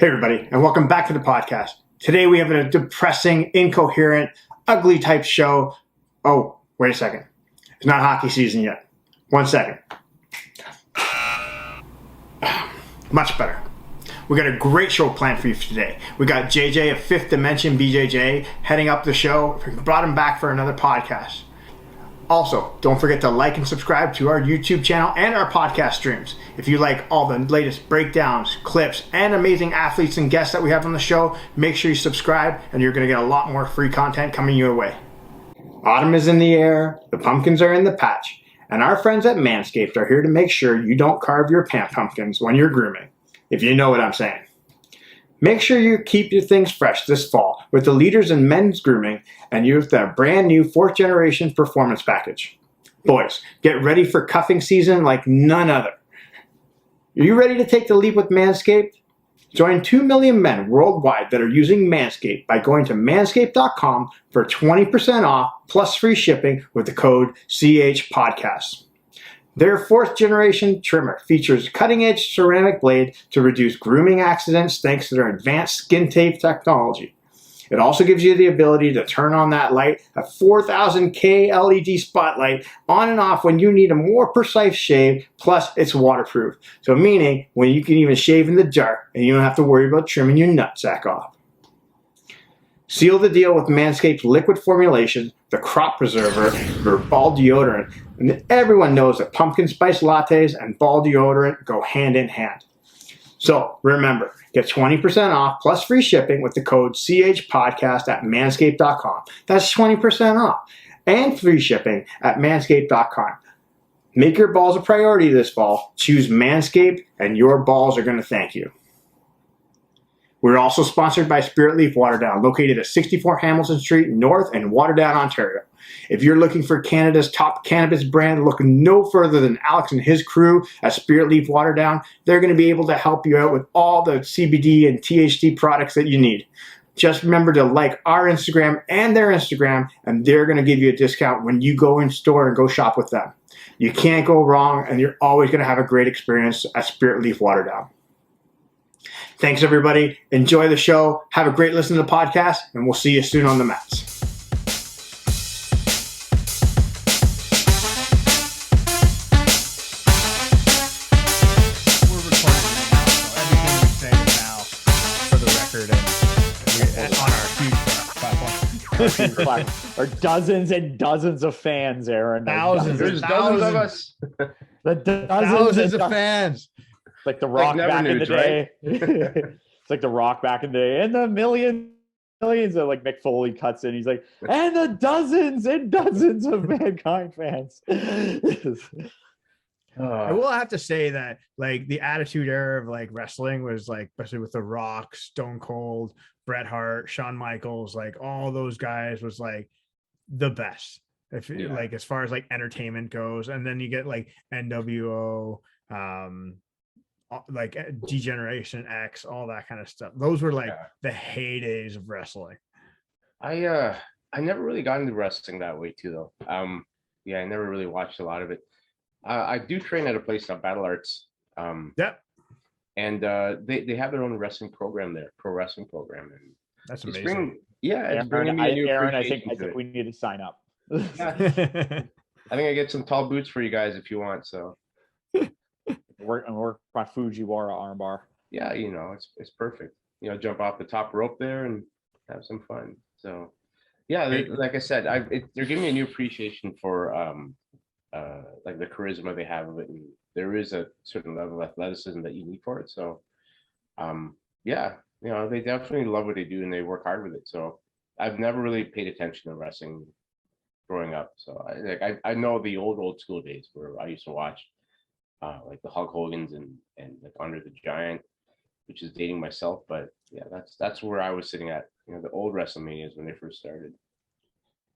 Hey everybody, and welcome back to the podcast. Today we have a depressing, incoherent, ugly type show. Oh, wait a second. It's not hockey season yet. 1 second. Much better. We got a great show planned for you today. We got JJ of 5th Dimension BJJ heading up the show. We brought him back for another podcast. Also, don't forget to like and subscribe to our YouTube channel and our podcast streams. If you like all the latest breakdowns, clips, and amazing athletes and guests that we have on the show, make sure you subscribe and you're going to get a lot more free content coming your way. Autumn is in the air, the pumpkins are in the patch, and our friends at Manscaped are here to make sure you don't carve your pant pumpkins when you're grooming, if you know what I'm saying. Make sure you keep your things fresh this fall with the leaders in men's grooming and use their brand new 4th generation performance package. Boys, get ready for cuffing season like none other. Are you ready to take the leap with Manscaped? Join 2 million men worldwide that are using Manscaped by going to manscaped.com for 20% off plus free shipping with the code CHPodcast. Their 4th generation trimmer features cutting-edge ceramic blade to reduce grooming accidents thanks to their advanced skin tape technology. It also gives you the ability to turn on that light, a 4000K LED spotlight, on and off when you need a more precise shave, plus it's waterproof. So meaning when you can even shave in the dark and you don't have to worry about trimming your nutsack off. Seal the deal with Manscaped's liquid formulation, the crop preserver, or ball deodorant. And everyone knows that pumpkin spice lattes and ball deodorant go hand in hand. So remember, get 20% off plus free shipping with the code CHPodcast at manscaped.com. That's 20% off and free shipping at manscaped.com. Make your balls a priority this fall. Choose Manscaped and your balls are going to thank you. We're also sponsored by SpiritLeaf Waterdown, located at 64 Hamilton Street North in Waterdown, Ontario. If you're looking for Canada's top cannabis brand, look no further than Alex and his crew at SpiritLeaf Waterdown. They're going to be able to help you out with all the CBD and THC products that you need. Just remember to like our Instagram and their Instagram, and they're going to give you a discount when you go in store and go shop with them. You can't go wrong, and you're always going to have a great experience at SpiritLeaf Waterdown. Thanks, everybody. Enjoy the show. Have a great listen to the podcast, and we'll see you soon on the mats. We're recording right now, so everything we say is now for the record and on our huge platform. Or dozens and dozens of fans, Aaron. Thousands. There's dozens of us. The dozens Thousands and of fans. like the Rock Never back in the Nudes, day. It's like the Rock back in the day, and the millions of like Mick Foley cuts in. He's like, and the dozens and dozens of Mankind fans. I will have to say that like the Attitude Era of like wrestling was like, especially with The Rock, Stone Cold, Bret Hart, Shawn Michaels, like all those guys was like the best. If like as far as like entertainment goes, and then you get like NWO, like Degeneration X, all that kind of stuff. Those were like the heydays of wrestling. I never really got into wrestling that way too, though. I never really watched a lot of it. I do train at a place called Battle Arts. Yep. And they have their own wrestling program there, pro wrestling program. And That's amazing. It's bringing me a new Aaron, I think appreciation to we need to sign up. Yeah. I think I get some tall boots for you guys if you want. So Work my Fujiwara armbar. yeah, it's perfect. Jump off the top rope there and have some fun. So yeah, like I said, they're giving me a new appreciation for like the charisma they have of it, and there is a certain level of athleticism that you need for it. So they definitely love what they do and they work hard with it. So I've never really paid attention to wrestling growing up. So I know the old school days where I used to watch like the Hulk Hogan's and like Andre the Giant, which is dating myself, but yeah, that's where I was sitting at. The old WrestleManias when they first started.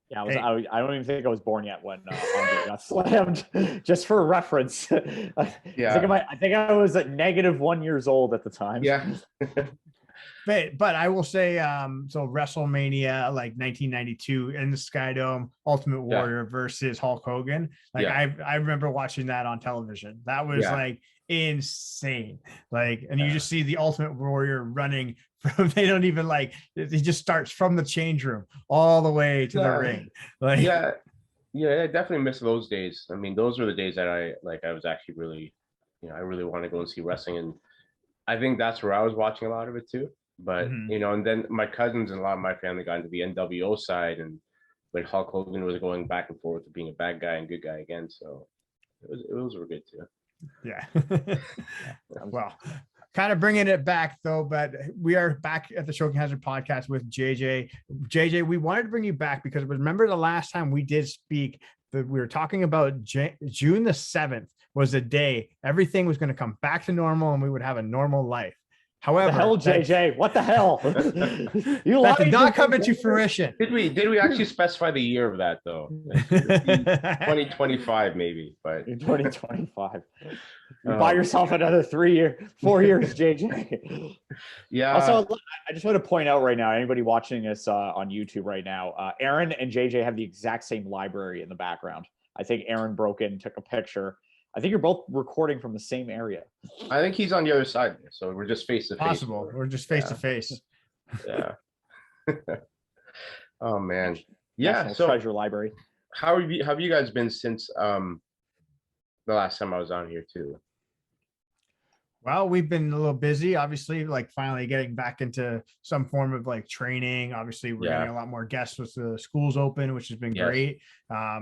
Yeah, I don't even think I was born yet when Andre got slammed. Just for reference, I think I was at -1 years old at the time. Yeah. But I will say, so WrestleMania, like 1992 in the Skydome, Ultimate Warrior versus Hulk Hogan. Like I remember watching that on television. That was like, insane. Like, and you just see the Ultimate Warrior running from, they don't even like, he just starts from the change room all the way to the ring. Like, I definitely miss those days. I mean, those were the days that I was actually really, I really want to go and see wrestling. And I think that's where I was watching a lot of it too. But, and then my cousins and a lot of my family got into the NWO side, and when Hulk Hogan was going back and forth of being a bad guy and good guy again. So it was good too. Yeah. Well, kind of bringing it back though, but we are back at the Choking Hazard podcast with JJ. JJ, we wanted to bring you back because remember the last time we did speak, that we were talking about June the 7th was the day everything was going to come back to normal and we would have a normal life. However, what the hell, JJ? What the hell? That did not come into fruition. Did we actually specify the year of that though? 2025 maybe, but in 2025. Buy yourself another 4 years, JJ. Yeah. Also, I just want to point out right now, anybody watching this on YouTube right now, Aaron and JJ have the exact same library in the background. I think Aaron broke in, took a picture. I think you're both recording from the same area. I think he's on the other side, so we're just face to face. Possible. We're just face to face. Yeah. Oh man. Yeah. National So Treasure Library. How have you guys been since the last time I was on here too? Well, we've been a little busy, obviously, like finally getting back into some form of like training. Obviously, we're getting a lot more guests with the schools open, which has been great.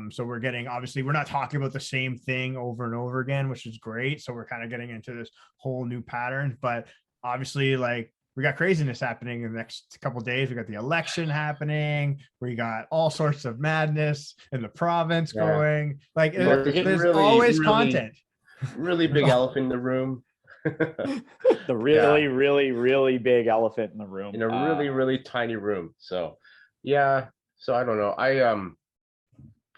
So we're getting, obviously, we're not talking about the same thing over and over again, which is great. So we're kind of getting into this whole new pattern. But obviously, like, we got craziness happening in the next couple of days. We got the election happening. We got all sorts of madness in the province going. Like, there's always content. Really big elephant in the room. The really big elephant in the room. In a really tiny room. So so I don't know.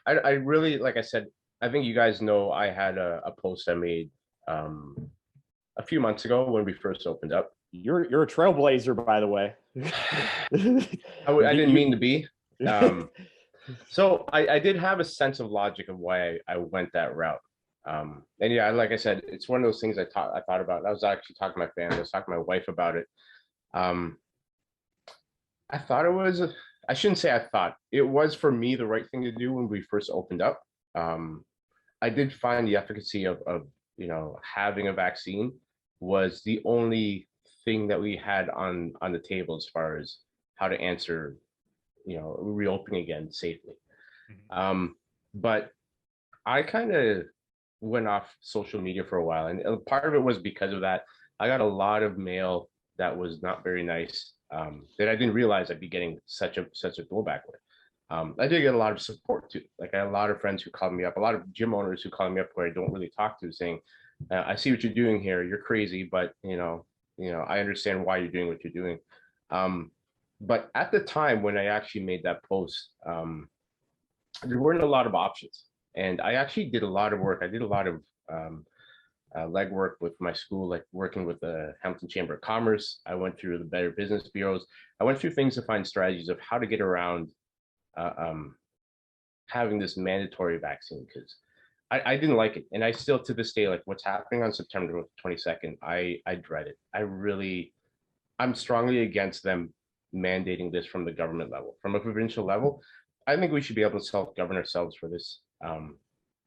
I really, like I said, I think you guys know I had a post I made a few months ago when we first opened up. You're a trailblazer, by the way. I didn't mean to be. So I did have a sense of logic of why I went that route. And like I said, it's one of those things I thought about. I was actually talking to my family. I was talking to my wife about it. I thought it was, I shouldn't say I thought, it was for me the right thing to do when we first opened up. I did find the efficacy of having a vaccine was the only thing that we had on the table as far as how to answer, reopening again safely. But I kind of went off social media for a while, and part of it was because of that. I got a lot of mail that was not very nice, that I didn't realize I'd be getting such a blowback with. I did get a lot of support too. Like, I had a lot of friends who called me up, a lot of gym owners who called me up where I don't really talk to, saying, I see what you're doing here, you're crazy, but I understand why you're doing what you're doing. But at the time when I actually made that post, there weren't a lot of options. And I actually did a lot of work. I did a lot of legwork with my school, like working with the Hamilton Chamber of Commerce. I went through the Better Business Bureaus. I went through things to find strategies of how to get around having this mandatory vaccine, because I didn't like it. And I still, to this day, like what's happening on September 22nd, I dread it. I'm strongly against them mandating this from the government level. From a provincial level, I think we should be able to self-govern ourselves for this.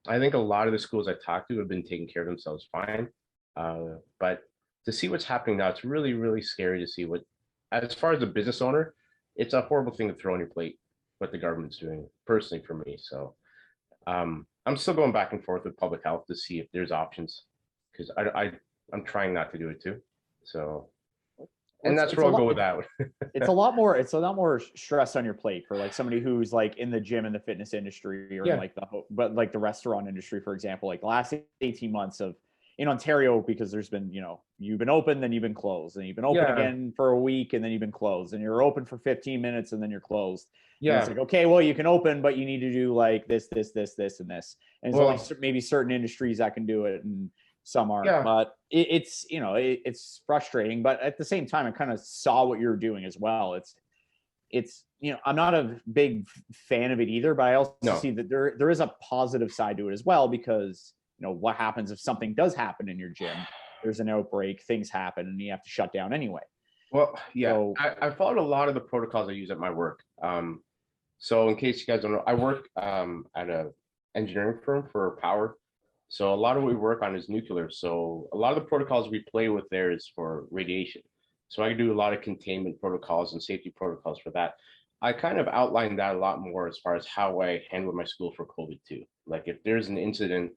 I think a lot of the schools I talked to have been taking care of themselves fine. But to see what's happening now, it's really, really scary to see as far as a business owner, it's a horrible thing to throw on your plate, what the government's doing, personally for me. So I'm still going back and forth with public health to see if there's options, because I'm trying not to do it too. So, and that's where I'll go with that. It's a lot more stress on your plate for like somebody who's like in the gym and the fitness industry, or like the restaurant industry, for example. Like the last 18 months in Ontario, because there's been, you've been open, then you've been closed, and you've been open again for a week, and then you've been closed, and you're open for 15 minutes, and then you're closed. Yeah. And it's like, okay, well, you can open, but you need to do like this, and this. And it's only maybe certain industries that can do it, and some aren't. Yeah. But it's frustrating. But at the same time, I kind of saw what you're doing as well. It's I'm not a big fan of it either, but I also see that there is a positive side to it as well, because what happens if something does happen in your gym? There's an outbreak, things happen, and you have to shut down anyway. Well, yeah, So, I followed a lot of the protocols I use at my work. So in case you guys don't know, I work at a engineering firm for power. So a lot of what we work on is nuclear. So a lot of the protocols we play with there is for radiation. So I do a lot of containment protocols and safety protocols for that. I kind of outlined that a lot more as far as how I handle my school for COVID too. Like if there's an incident,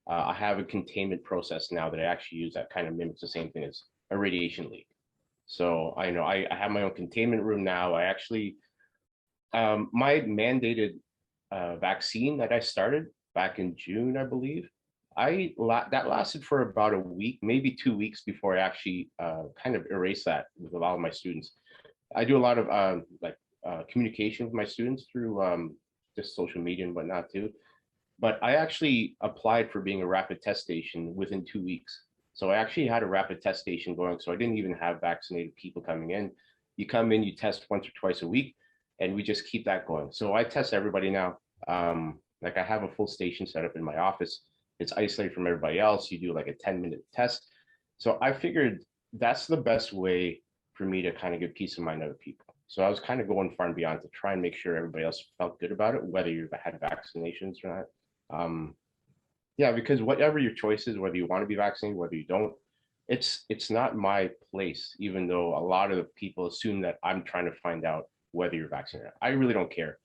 I have a containment process now that I actually use that kind of mimics the same thing as a radiation leak. So I know I have my own containment room now. I actually, my mandated vaccine that I started back in June, I believe, that lasted for about a week, maybe 2 weeks before I actually kind of erased that with a lot of my students. I do a lot of communication with my students through just social media and whatnot too. But I actually applied for being a rapid test station within 2 weeks. So I actually had a rapid test station going. So I didn't even have vaccinated people coming in. You come in, you test once or twice a week, and we just keep that going. So I test everybody now. Like I have a full station set up in my office. It's isolated from everybody else. You do like a 10-minute test. So I figured that's the best way for me to kind of give peace of mind to other people. So I was kind of going far and beyond to try and make sure everybody else felt good about it, whether you've had vaccinations or not. Yeah, because whatever your choice is, whether you want to be vaccinated, whether you don't, it's not my place, even though a lot of the people assume that I'm trying to find out whether you're vaccinated. I really don't care.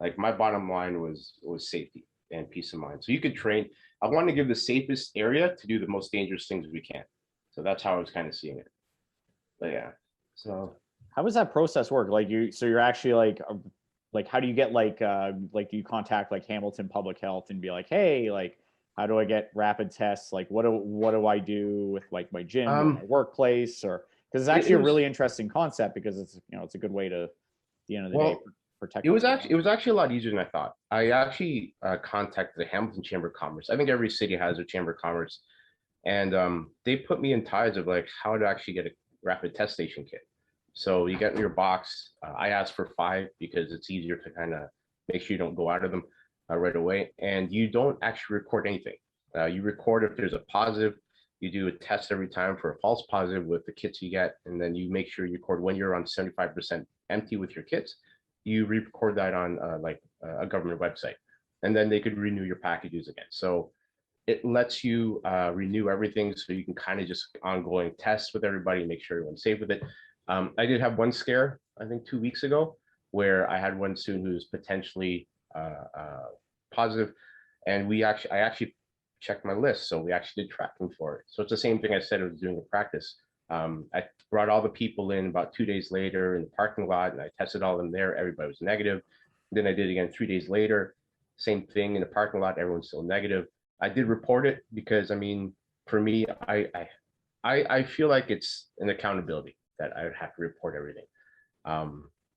Like my bottom line was safety and peace of mind. So you could train. I want to give the safest area to do the most dangerous things we can. So that's how I was kind of seeing it. But yeah, so how does that process work? Like you're actually like, how do you get do you contact like Hamilton Public Health and be like, hey, like, how do I get rapid tests? Like, what do I do with like my gym or my workplace? Or because it's actually a really interesting concept because it's it's a good way to, at the end of the day, protect. It was actually a lot easier than I thought. I actually contacted the Hamilton Chamber of Commerce. I think every city has a Chamber of Commerce, and they put me in ties of like how to actually get a rapid test station kit. So you get in your box. I asked for 5 because it's easier to kind of make sure you don't go out of them right away. And you don't actually record anything. You record if there's a positive. You do a test every time for a false positive with the kits you get. And then you make sure you record when you're on 75% empty with your kits. You record that on a government website. And then they could renew your packages again. So it lets you renew everything so you can kind of just ongoing test with everybody, make sure everyone's safe with it. I did have one scare, I think 2 weeks ago, where I had one student who was potentially positive, and I actually checked my list, so we actually did tracking for it. So it's the same thing I said I was doing in practice. I brought all the people in about 2 days later in the parking lot, and I tested all of them there. Everybody was negative. Then I did it again 3 days later, same thing in the parking lot. Everyone's still negative. I did report it because, I mean, for me, I feel like it's an accountability that I would have to report everything.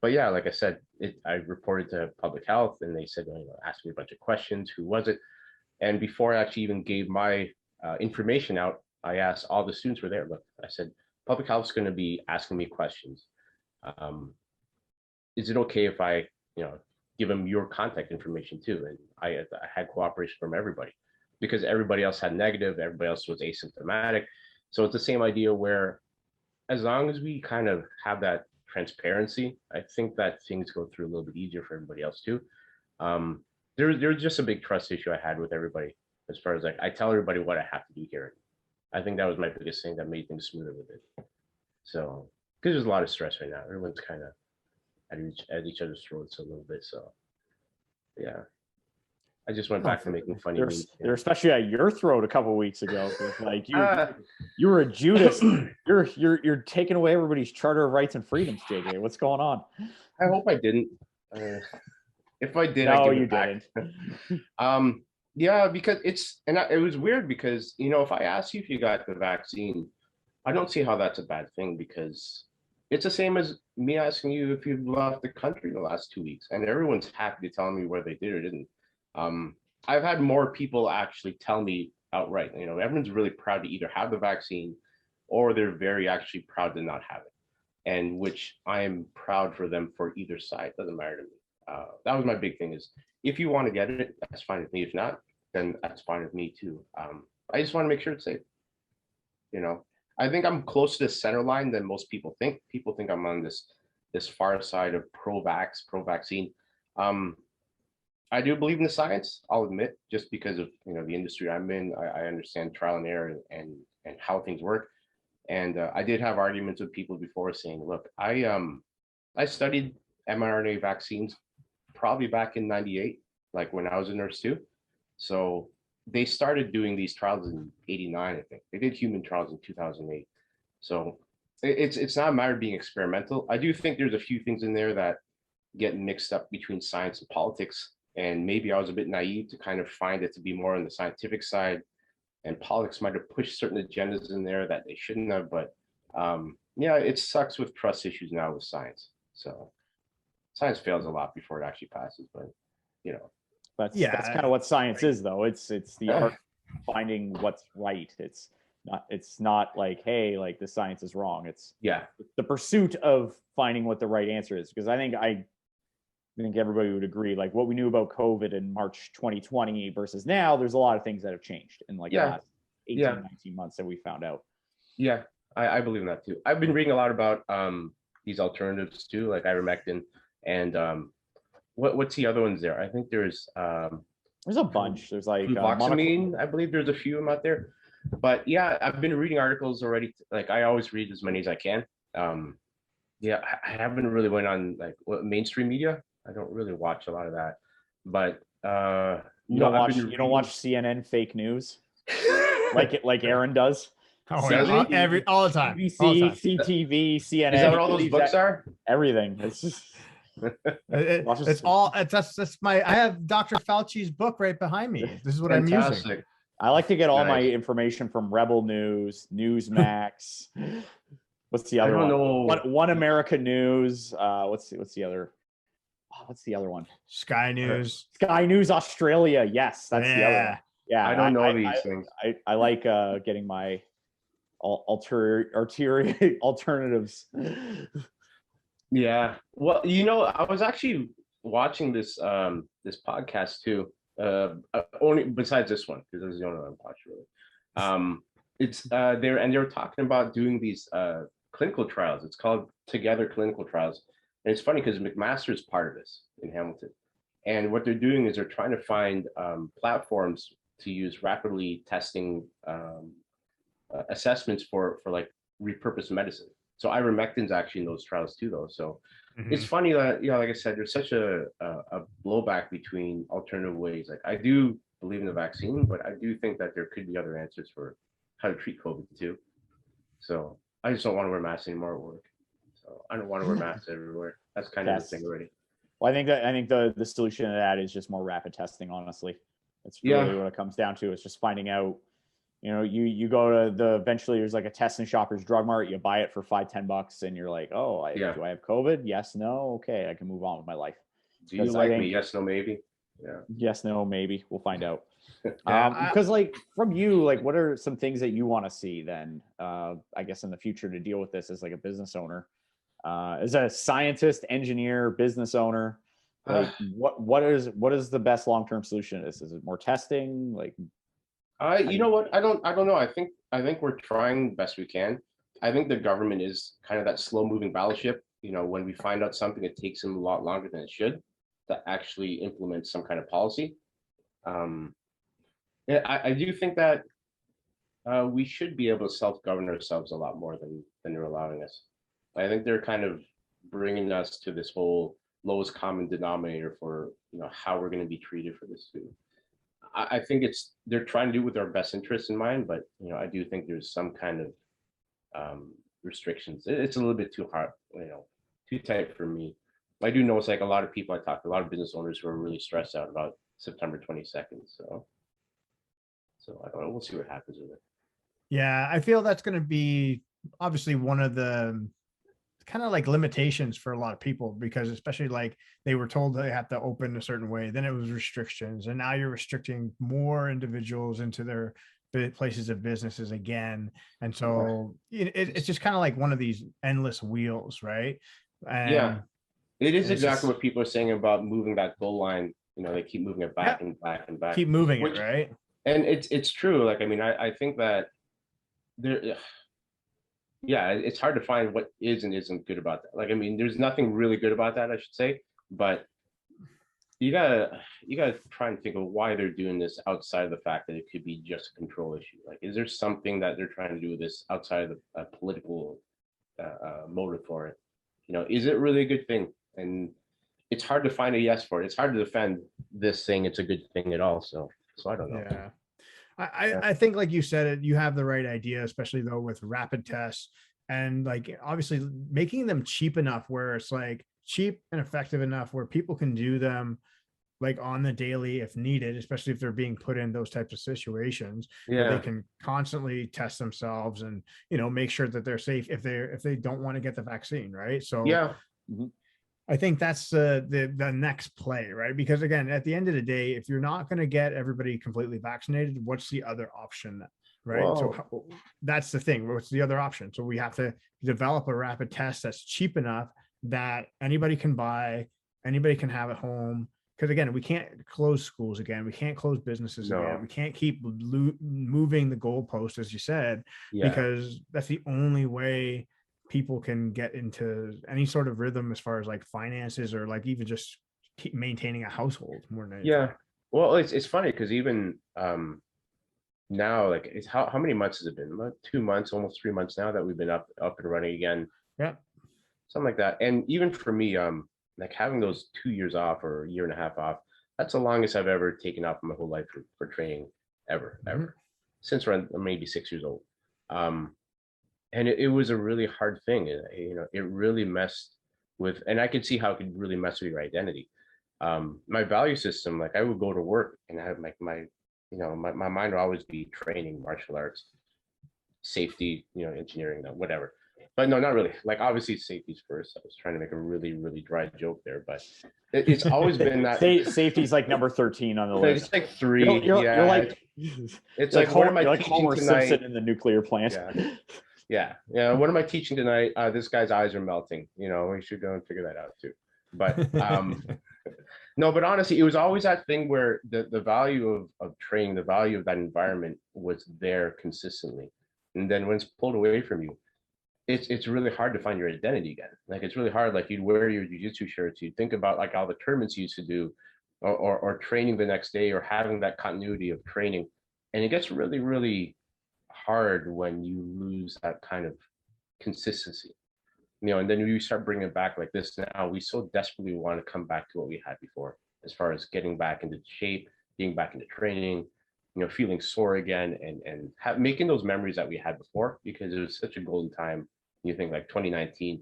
But yeah, like I said, I reported to public health, and they said, asked me a bunch of questions. Who was it? And before I actually even gave my information out, I asked all the students were there. Look, I said, public health is going to be asking me questions. Is it okay if I, give them your contact information too? And I had cooperation from everybody because everybody else had negative. Everybody else was asymptomatic. So it's the same idea where, as long as we kind of have that transparency, I think that things go through a little bit easier for everybody else too. There's just a big trust issue I had with everybody as far as like I tell everybody what I have to do here. I think that was my biggest thing that made things smoother with it. So because there's a lot of stress right now, everyone's kind of at each other's throats a little bit. So yeah. I just went back to making funny memes. They're especially at your throat a couple of weeks ago. Like you were a Judas. You're taking away everybody's charter of rights and freedoms, JJ. What's going on? I hope I didn't. If I did, no, I give you it back. didn't. Yeah, because it was weird because if I asked you if you got the vaccine, I don't see how that's a bad thing because it's the same as me asking you if you've left the country in the last 2 weeks, and everyone's happy to tell me whether they did or didn't. I've had more people actually tell me outright, everyone's really proud to either have the vaccine or they're very actually proud to not have it. And which I am proud for them for either side. Doesn't matter to me. That was my big thing is if you want to get it, that's fine with me. If not, then that's fine with me too. I just want to make sure it's safe. I think I'm close to the center line than most people think. People think I'm on this far side of pro-vaccine. I do believe in the science, I'll admit, just because of the industry I'm in. I understand trial and error and how things work. And I did have arguments with people before saying, look, I studied mRNA vaccines probably back in '98, like when I was a nurse too. So they started doing these trials in '89, I think. They did human trials in 2008. So it's not a matter of being experimental. I do think there's a few things in there that get mixed up between science and politics. And maybe I was a bit naive to kind of find it to be more on the scientific side, and politics might have pushed certain agendas in there that they shouldn't have. But yeah, it sucks with trust issues now with science. So science fails a lot before it actually passes. But that's kind of what science is, though. It's the art of finding what's right. It's not like, hey, like the science is wrong. It's the pursuit of finding what the right answer is. Because I think everybody would agree, like what we knew about COVID in March 2020 versus now, there's a lot of things that have changed in like the last 18, 19 months that we found out. Yeah, I believe in that too. I've been reading a lot about these alternatives too, like ivermectin and what's the other ones there? I think there's a bunch. There's like fluvoxamine. I believe there's a few of them out there. But yeah, I've been reading articles already. Like I always read as many as I can. Yeah, I haven't really went on like mainstream media. I don't really watch a lot of that, but you don't watch CNN fake news like Aaron does. All the time. BBC, CTV, CNN. Is that what all those books are? Everything. It's just it's all. That's my. I have Dr. Fauci's book right behind me. This is what I'm using. I like to get all my information from Rebel News, Newsmax. What's the other one? One America News. What's the other? What's the other one? Sky News. Sky News Australia. Yes, that's the other one. Yeah, I don't know these things. I like getting my alternatives. Yeah. Well, I was actually watching this podcast too. Only besides this one, because this is the only one I'm watching really. It's they were talking about doing these clinical trials. It's called Together Clinical Trials. And it's funny because McMaster is part of this in Hamilton. And what they're doing is they're trying to find platforms to use rapidly testing assessments for like repurposed medicine. So ivermectin's actually in those trials too, though. So it's funny that, like I said, there's such a blowback between alternative ways. Like I do believe in the vaccine, but I do think that there could be other answers for how to treat COVID too. So I just don't want to wear masks anymore at work. So I don't want to wear masks everywhere. That's kind of the thing already. Well, I think the solution to that is just more rapid testing, honestly. That's really what it comes down to. It's just finding out, you go to eventually there's like a test in Shoppers Drug Mart, you buy it for $5-10 and you're like, do I have COVID? Yes, no. Okay. I can move on with my life. Do you like me? Yes, no, maybe. Yeah. Yes, no, maybe. We'll find out. Because like from you, like what are some things that you want to see then, I guess in the future to deal with this as like a business owner, as a scientist, engineer, business owner, like what is the best long-term solution to this? Is it more testing? Like, you know what? I don't know. I think we're trying the best we can. I think the government is kind of that slow-moving battleship. When we find out something, it takes them a lot longer than it should to actually implement some kind of policy. I do think that we should be able to self-govern ourselves a lot more than they're allowing us. I think they're kind of bringing us to this whole lowest common denominator for how we're going to be treated for this too. I think they're trying to do it with our best interests in mind, but I do think there's some kind of restrictions. It's a little bit too hard, too tight for me. I do know it's like a lot of people I talk to, a lot of business owners who are really stressed out about September 22nd. So I don't know. We'll see what happens with it. Yeah, I feel that's going to be obviously one of the kind of like limitations for a lot of people, because especially like they were told they have to open a certain way, then it was restrictions, and now you're restricting more individuals into their places of businesses again. And so it's just kind of like one of these endless wheels, right? And it is exactly what people are saying about moving that goal line, You know, they keep moving it back and back and back. Keep moving it, right? And it's true. Like, I mean, I think that there, yeah, it's hard to find what is and isn't good about that. Like, I mean, there's nothing really good about that, I should say, but you gotta try and think of why they're doing this outside of the fact that it could be just a control issue. Like, is there something that they're trying to do with this outside of the political motive for it? You know, is it really a good thing? And it's hard to find a yes for it. It's hard to defend this thing. It's a good thing at all. So I don't know. Yeah. I think, like you said it, you have the right idea, especially though with rapid tests and like obviously making them cheap enough where it's like cheap and effective enough where people can do them like on the daily if needed, especially if they're being put in those types of situations. Yeah. They can constantly test themselves and, you know, make sure that they're safe if they don't want to get the vaccine, right? So yeah. I think that's the next play, right? Because again, at the end of the day, if you're not going to get everybody completely vaccinated, what's the other option, right? Whoa. So that's the thing. What's the other option? So we have to develop a rapid test that's cheap enough that anybody can buy, anybody can have at home. Because again, we can't close schools again. We can't close businesses again. We can't keep moving the goalpost, as you said, because that's the only way people can get into any sort of rhythm as far as like finances or like even just keep maintaining a household more than anything. Yeah. Well, it's funny because even now, like, it's how many months has it been? About 2 months, almost 3 months now that we've been up and running again. Yeah. Something like that. And even for me, like having those 2 years off or a year and a half off, that's the longest I've ever taken off my whole life for training ever, since around maybe 6 years old. And it was a really hard thing. You know, it really messed with, and I could see how it could really mess with your identity. My value system, like I would go to work and I have like my mind would always be training, martial arts, safety, you know, engineering, whatever. But no, not really. Like obviously safety's first. I was trying to make a really, really dry joke there, but it's always been that safety's like number 13 on the list. It's like 3. You're like, it's like what am I teaching Homer tonight? Simpson in the nuclear plant. Yeah. What am I teaching tonight? This guy's eyes are melting. You know, we should go and figure that out too. But no, but honestly, it was always that thing where the value of training, the value of that environment was there consistently. And then when it's pulled away from you, it's really hard to find your identity again. Like it's really hard. Like you'd wear your jiu-jitsu shirts, you'd think about like all the tournaments you used to do, or training the next day, or having that continuity of training. And it gets really, really hard when you lose that kind of consistency, you know. And then you start bringing it back like this now. We so desperately want to come back to what we had before, as far as getting back into shape, being back into training, you know, feeling sore again, and making those memories that we had before, because it was such a golden time. You think like 2019,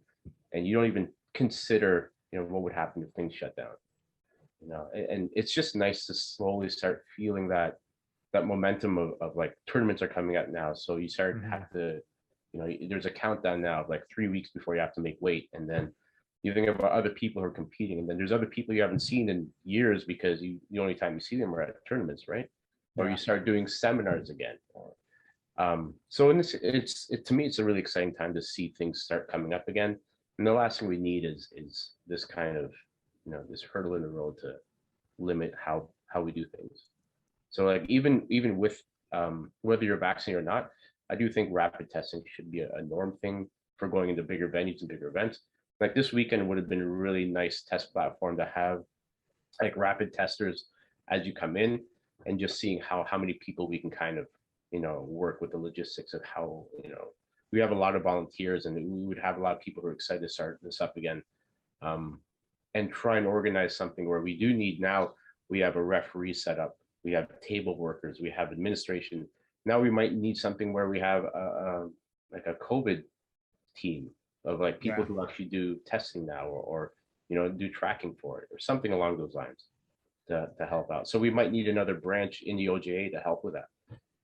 and you don't even consider, you know, what would happen if things shut down, you know. And it's just nice to slowly start feeling that momentum of like tournaments are coming up now. So you start have to, you know, there's a countdown now of like 3 weeks before you have to make weight. And then you think about other people who are competing, and then there's other people you haven't seen in years because the only time you see them are at tournaments, right? Or you start doing seminars again. So in this, to me, it's a really exciting time to see things start coming up again. And the last thing we need is this kind of, you know, this hurdle in the road to limit how we do things. So like even with whether you're vaccinated or not, I do think rapid testing should be a norm thing for going into bigger venues and bigger events. Like this weekend would have been a really nice test platform to have like rapid testers as you come in, and just seeing how many people we can kind of, you know, work with the logistics of how, you know, we have a lot of volunteers, and we would have a lot of people who are excited to start this up again, and try and organize something where we do need, now we have a referee set up, we have table workers, we have administration. Now we might need something where we have like a COVID team of like people who actually do testing now, or you know, do tracking for it, or something along those lines to help out. So we might need another branch in the OJA to help with that.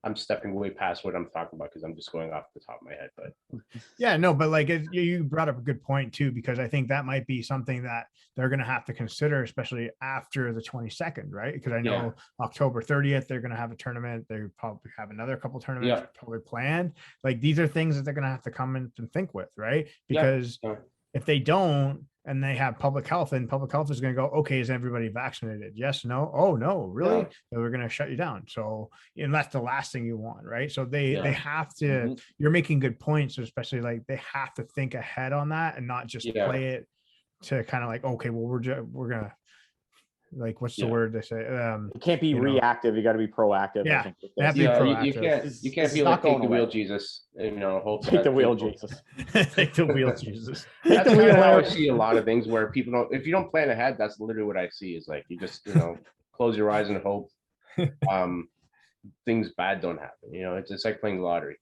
I'm stepping way past what I'm talking about because I'm just going off the top of my head, but yeah, no, but like you brought up a good point too, because I think that might be something that they're going to have to consider, especially after the 22nd, right? Because I know October 30th, they're going to have a tournament. They probably have another couple tournaments probably planned. Like these are things that they're going to have to come in and think with, right? Because if they don't, and they have public health, and public health is going to go, okay, is everybody vaccinated? Yes, no. Oh, no, really? Yeah. So we're going to shut you down. So, and that's the last thing you want, right? So they Yeah. have to, Mhm. you're making good points, especially like they have to think ahead on that and not just Yeah. play it to kind of like, okay, well, we're going to, like, what's the Yeah. word they say? It can't be you know. reactive. You got to be proactive. Yeah. I think, with They have this. to be Yeah, you proactive. can't This you can't is be not like take going the wheel, away. Jesus. You know, hope Take that the wheel, people- Jesus. Take the wheel, Jesus. That's the kind wheel of how I out. see a lot of things where people don't. If you don't plan ahead, that's literally what I see. Is like you just close your eyes and hope things bad don't happen. You know, it's like playing lottery.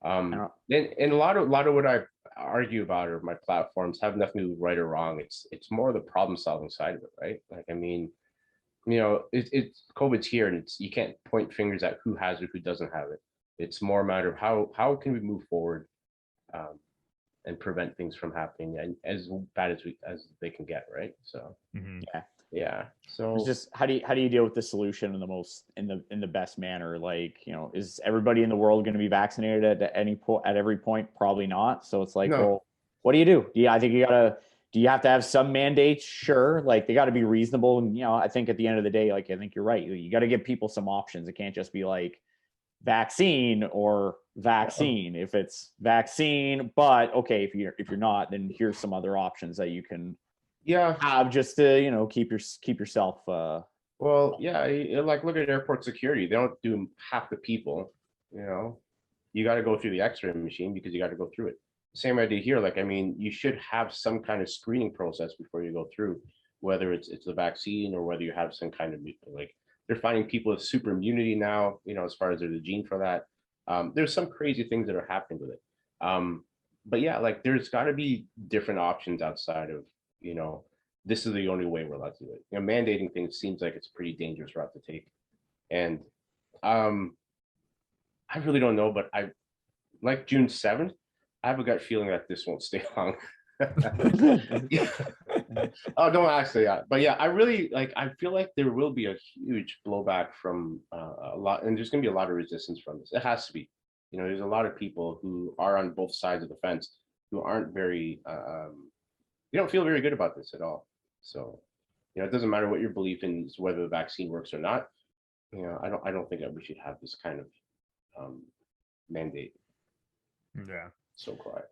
And a lot of what I argue about or my platforms have nothing to do with right or wrong. It's more the problem solving side of it, right? Like I mean, it's COVID's here, and you can't point fingers at who has it, who doesn't have it. It's more a matter of how can we move forward and prevent things from happening and as bad as they can get, right? So yeah. So It's just how do you deal with the solution in the most in the best manner? Like, is everybody in the world going to be vaccinated at every point? Probably not. So it's like, No. well, what do you do? I think do you have to have some mandates? Sure. Like they got to be reasonable. And, I think at the end of the day, like, I think you're right. You got to give people some options. It can't just be like vaccine or vaccine. If it's vaccine, but okay, if you're not, then here's some other options that you can have just to, keep yourself. Well, yeah, like look at airport security. They don't do half the people, you got to go through the x-ray machine because you got to go through it. Same idea here. Like, I mean, you should have some kind of screening process before you go through, whether it's the vaccine or whether you have some kind of, like, they're finding people with super immunity now, as far as there's a gene for that. There's some crazy things that are happening with it. But yeah, like there's got to be different options outside of, this is the only way we're allowed to do it. Mandating things seems like it's a pretty dangerous route to take. And I really don't know, but I like June 7th, I have a gut feeling that this won't stay long. Oh, don't actually, but yeah, I feel like there will be a huge blowback from a lot, and there's going to be a lot of resistance from this. It has to be. There's a lot of people who are on both sides of the fence who aren't very, they don't feel very good about this at all. So, it doesn't matter what your belief in is, whether the vaccine works or not. I don't think that we should have this kind of mandate. Yeah. So quiet.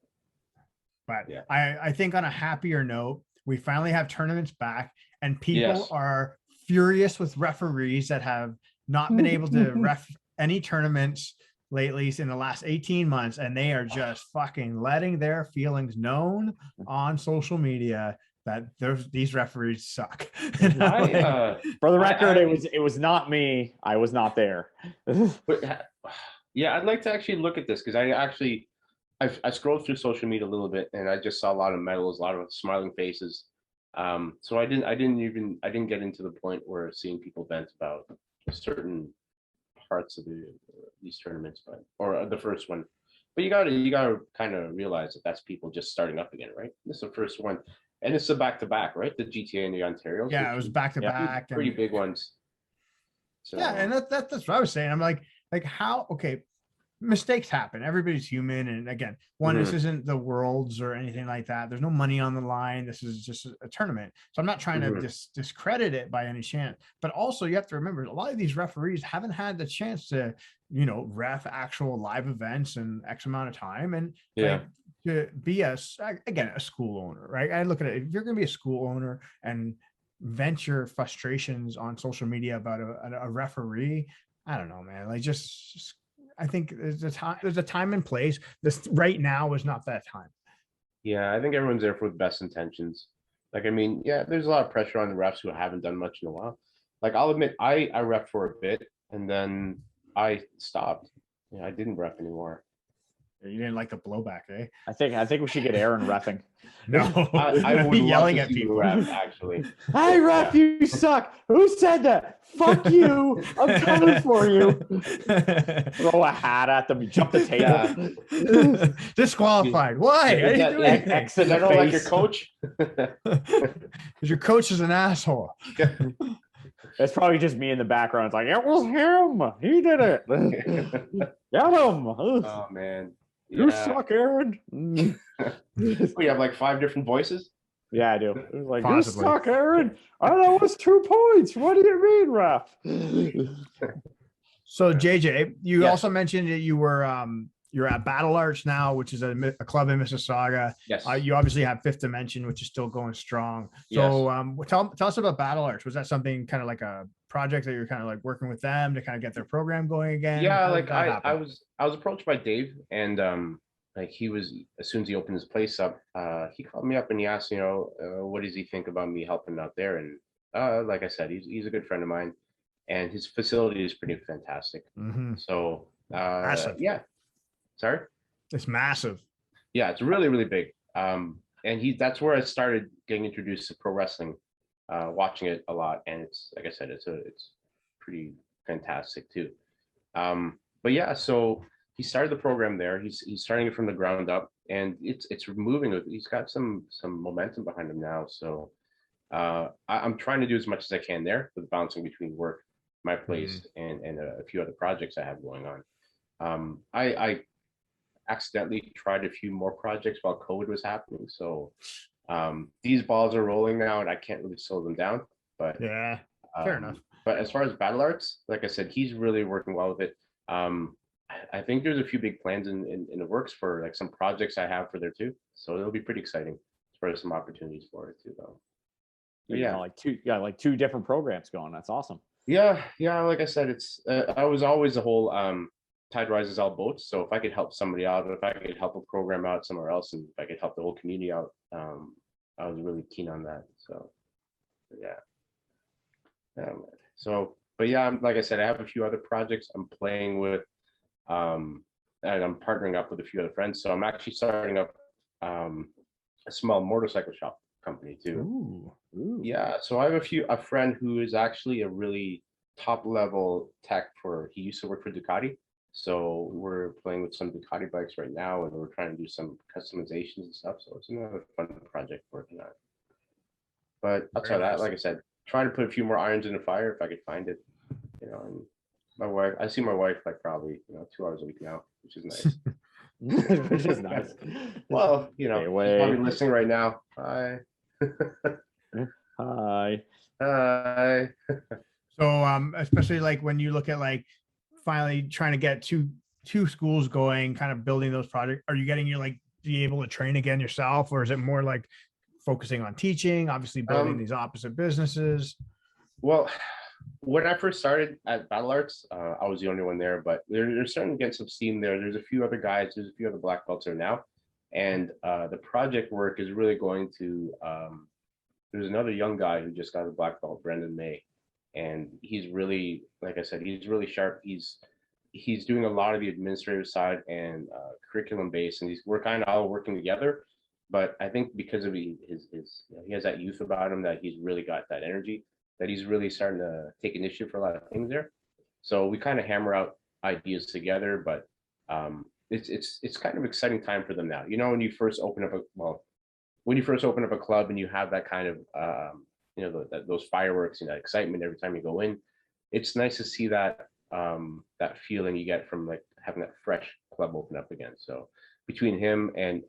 But yeah. I think on a happier note, we finally have tournaments back, and people Yes. are furious with referees that have not been able to ref any tournaments lately in the last 18 months, and they are just fucking letting their feelings known on social media that these referees suck. For the record, it was not me. I was not there. But yeah, I'd like to actually look at this because I scrolled through social media a little bit and I just saw a lot of medals, a lot of smiling faces. So I didn't get into the point where seeing people vent about certain parts of these tournaments, or the first one. But you gotta kind of realize that that's people just starting up again, right? This is the first one, and it's a back-to-back, right? The GTA and the Ontario. Yeah, it was back-to-back. Pretty big ones. So, yeah, and that's what I was saying. I'm like how, okay, mistakes happen. Everybody's human. And again, this isn't the Worlds or anything like that. There's no money on the line. This is just a tournament. So I'm not trying to discredit it by any chance. But also you have to remember, a lot of these referees haven't had the chance to, ref actual live events in X amount of time. And to be a school owner, right? I look at it, if you're going to be a school owner and vent your frustrations on social media about a referee, I don't know, man. Like just I think there's a time and place. This right now is not that time. Yeah, I think everyone's there for the best intentions. Like, I mean, yeah, there's a lot of pressure on the refs who haven't done much in a while. Like, I'll admit, I ref for a bit and then I stopped. I didn't ref anymore. You didn't like the blowback, eh? I think we should get Aaron reffing. No, I would be love yelling to at see people. Ref, actually. Hey, ref, you suck. Who said that? Fuck you. I'm coming for you. Throw a hat at them. You jump the table. Disqualified. Why? I didn't do anything. X in the I don't like your face. coach. Because your coach is an asshole. It's probably just me in the background. It's like, it was him. He did it. Get him. Oh, man. You suck, Aaron. We have like 5 different voices. Yeah, I do. It was like, Possibly. you suck, Aaron. I know it's 2 points. What do you mean, ref? So JJ, you Yes. also mentioned that you're at Battle Arts now, which is a club in Mississauga. Yes. You obviously have Fifth Dimension, which is still going strong. So tell us about Battle Arts. Was that something kind of like a project that you're kind of like working with them to kind of get their program going again? Yeah, like I was approached by Dave, and like he was, as soon as he opened his place up, he called me up and he asked, what does he think about me helping out there? And like I said, he's a good friend of mine, and his facility is pretty fantastic. Mm-hmm. So Massive. yeah, sorry, it's massive. Yeah, it's really, really big. And that's where I started getting introduced to pro wrestling, watching it a lot, and it's, like I said, it's pretty fantastic too. But yeah, so he started the program there. He's starting it from the ground up, and it's moving. He's got some momentum behind him now. So I'm trying to do as much as I can there with bouncing between work, my place, and a few other projects I have going on. I accidentally tried a few more projects while COVID was happening. So these balls are rolling now, and I can't really slow them down. But yeah, fair enough. But as far as Battle Arts, like I said, he's really working well with it. I think there's a few big plans in the works for like some projects I have for there too. So it'll be pretty exciting as far as some opportunities for it too, though. But yeah, like two different programs going. That's awesome. Yeah. Like I said, it's I was always the whole tide rises all boats. So if I could help somebody out, if I could help a program out somewhere else, and if I could help the whole community out, I was really keen on that. So yeah. But yeah, like I said, I have a few other projects I'm playing with, and I'm partnering up with a few other friends. So I'm actually starting up a small motorcycle shop company too. Ooh. Yeah, so I have a friend who is actually a really top level tech he used to work for Ducati. So we're playing with some Ducati bikes right now, and we're trying to do some customizations and stuff. So it's another fun project working on. But outside of that, like I said, trying to put a few more irons in the fire if I could find it. And my wife, I see my wife like probably 2 hours a week now, which is nice. Which is nice. Well, she's probably listening right now. Hi. Hi. Hi. So especially like when you look at like finally trying to get two schools going, kind of building those projects, are you getting be able to train again yourself, or is it more like focusing on teaching, obviously building these opposite businesses? Well, when I first started at Battle Arts, I was the only one there, but they're starting to get some steam there. There's a few other guys, there's a few other black belts there now, and the project work is really going to. There's another young guy who just got a black belt, Brendan May, and he's really, like I said, he's really sharp. He's doing a lot of the administrative side and curriculum based, and we're kind of all working together. But I think because of he has that youth about him, that he's really got that energy, that he's really starting to take initiative for a lot of things there. So we kind of hammer out ideas together, but it's kind of exciting time for them now. When you first open up a club and you have that kind of those fireworks and that excitement every time you go in, it's nice to see that that feeling you get from like having that fresh club open up again. So between him and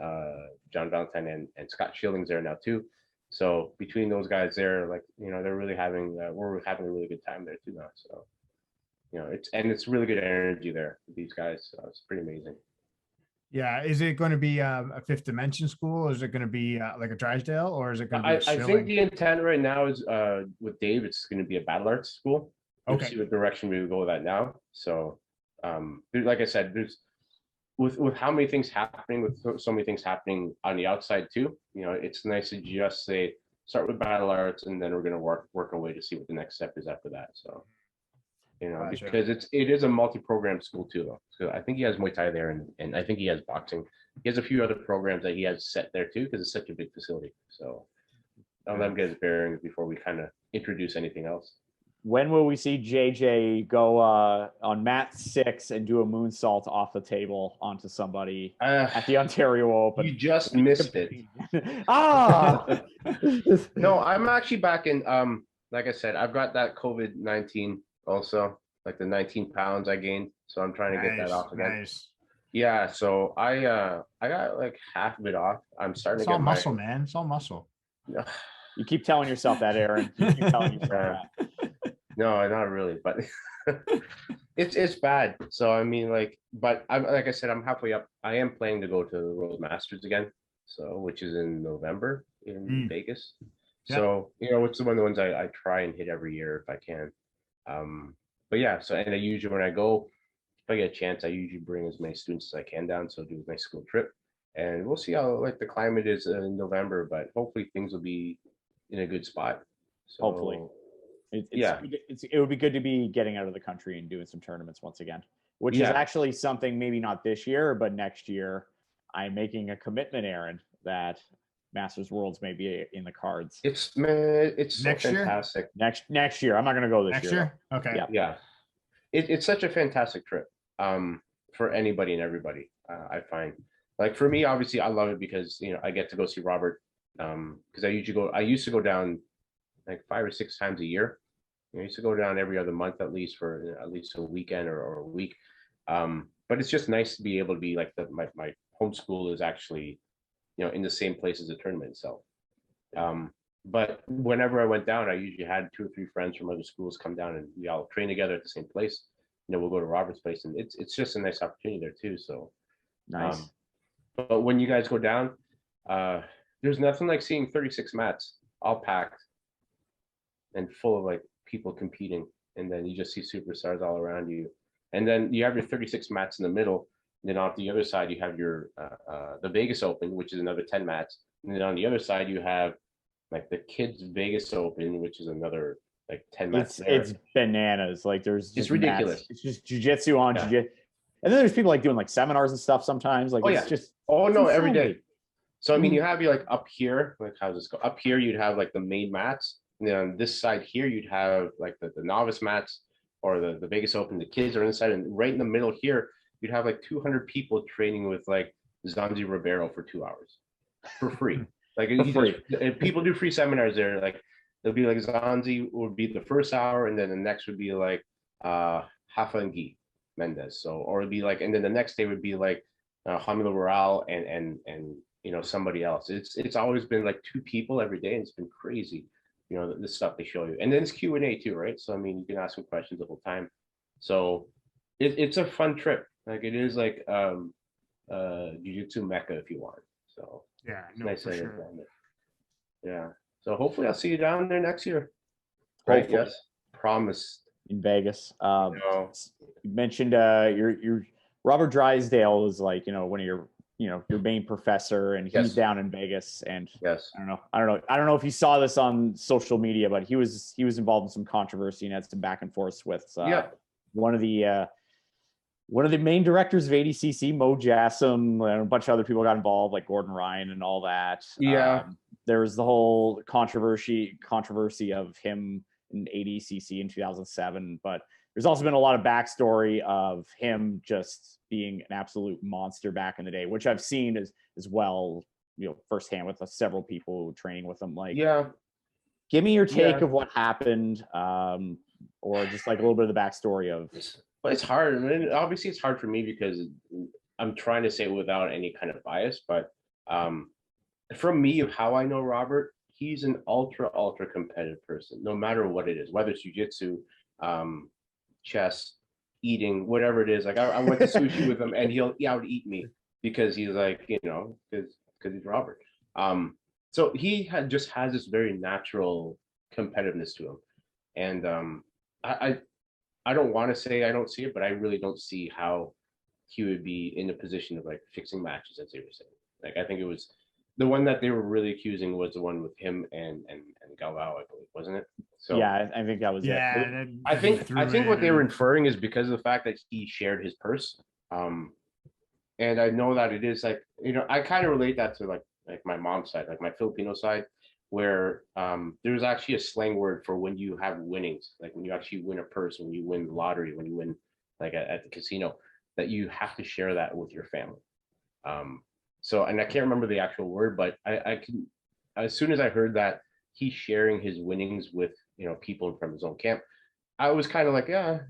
John Valentine and Scott Schilling's there now too. So between those guys there, they're really having we're having a really good time there too now. So it's really good energy there with these guys. So it's pretty amazing. Yeah, is it going to be a Fifth Dimension school? Is it going to be like a Drysdale, or is it going to be? I think the intent right now is with Dave, it's going to be a Battle Arts school. We'll see what direction we go with that now. So, like I said, there's with how many things happening, with so many things happening on the outside too. It's nice to just say start with Battle Arts, and then we're going to work our way to see what the next step is after that. So. Gotcha. Because it is a multi-program school too, though. So I think he has Muay Thai there, and I think he has boxing. He has a few other programs that he has set there too, because it's such a big facility. So I'll let him get his bearings before we kind of introduce anything else. When will we see JJ go on mat 6 and do a moonsault off the table onto somebody at the Ontario Open? You just missed it. No, I'm actually back in. Like I said, I've got that COVID-19. Also, like the 19 pounds I gained, so I'm trying to get that off again. Nice. Yeah, so I got like half of it off. I'm starting It's to get all muscle, man. It's all muscle. You keep telling yourself that, Aaron. You keep telling yourself that. No, not really, but it's bad. So I mean, but I'm like I said, I'm halfway up. I am planning to go to the World Masters again, so which is in November in Vegas. Yeah. So it's one of the ones I try and hit every year if I can. But yeah, so and I usually when I go, if I get a chance, I usually bring as many students as I can down, so do a nice school trip, and we'll see how the climate is in November, but hopefully things will be in a good spot. So, hopefully. It would be good to be getting out of the country and doing some tournaments once again, which is actually something maybe not this year, but next year I'm making a commitment, Aaron, that Masters Worlds may be in the cards. It's so Next year? fantastic. Next year. I'm not going to go this Next year. year? Okay. Yeah. It's such a fantastic trip for anybody and everybody. I find, like, for me, obviously I love it because I get to go see Robert because I used to go down like 5 or 6 times a year. I used to go down every other month at least for at least a weekend or a week. But it's just nice to be able to be like my home school is actually in the same place as the tournament itself. But whenever I went down, I usually had 2 or 3 friends from other schools come down and we all train together at the same place. We'll go to Robert's place, and it's just a nice opportunity there too. So nice. But when you guys go down, there's nothing like seeing 36 mats all packed and full of like people competing, and then you just see superstars all around you, and then you have your 36 mats in the middle. And then off the other side, you have your the Vegas Open, which is another 10 mats, and then on the other side, you have like the Kids Vegas Open, which is another like 10 mats. It's bananas. Like it's ridiculous. Mats. It's just jiu-jitsu on jiu-jitsu. And then there's people like doing like seminars and stuff sometimes. Like every day. So I mean, you have like up here, like how does this go? Up here, you'd have like the main mats, and then on this side here, you'd have like the novice mats or the Vegas Open. The kids are inside, and right in the middle here, you'd have like 200 people training with like Zanzi Ribeiro for 2 hours for free. Like if people do free seminars there, like it'll be like Zanzi would be the first hour, and then the next would be like Hafa and Guy Mendez. So, or it'd be like, and then the next day would be like Hamila Rural and somebody else. It's always been like 2 people every day, and it's been crazy. The stuff they show you, and then it's Q&A too, right? So I mean, you can ask them questions the whole time. So it's a fun trip. Like it is like jiu-jitsu mecca if you want. So yeah, nice for sure. Yeah. So hopefully I'll see you down there next year. Right? Yes. Promise. In Vegas. You mentioned your Robert Drysdale is like one of your your main professor, and he's down in Vegas. And yes, I don't know if you saw this on social media, but he was involved in some controversy and had some back and forth with one of the main directors of ADCC, Mo Jassam, and a bunch of other people got involved, like Gordon Ryan and all that. Yeah. There was the whole controversy of him in ADCC in 2007, but there's also been a lot of backstory of him just being an absolute monster back in the day, which I've seen as well, firsthand with several people training with him. Like, give me your take of what happened, or just like a little bit of the backstory of. But it's hard. I mean, obviously, it's hard for me because I'm trying to say it without any kind of bias. But from me, of how I know Robert, he's an ultra competitive person, no matter what it is, whether it's jiu-jitsu, chess, eating, whatever it is. Like I went to sushi with him, and he would eat me because he's like, because he's Robert. So he just has this very natural competitiveness to him, and I don't want to say I don't see it, but I really don't see how he would be in a position of like fixing matches, as they were saying. Like I think it was the one that they were really accusing was the one with him and Galvao, I believe, wasn't it? So yeah, I think that was it. I think what they were inferring is because of the fact that he shared his purse. And I know that it is like, I kind of relate that to like my mom's side, like my Filipino side, where there's actually a slang word for when you have winnings, like when you actually win a purse, when you win the lottery, when you win like at the casino, that you have to share that with your family. So, and I can't remember the actual word, but I can, as soon as I heard that he's sharing his winnings with, people from his own camp, I was kind of like, yeah,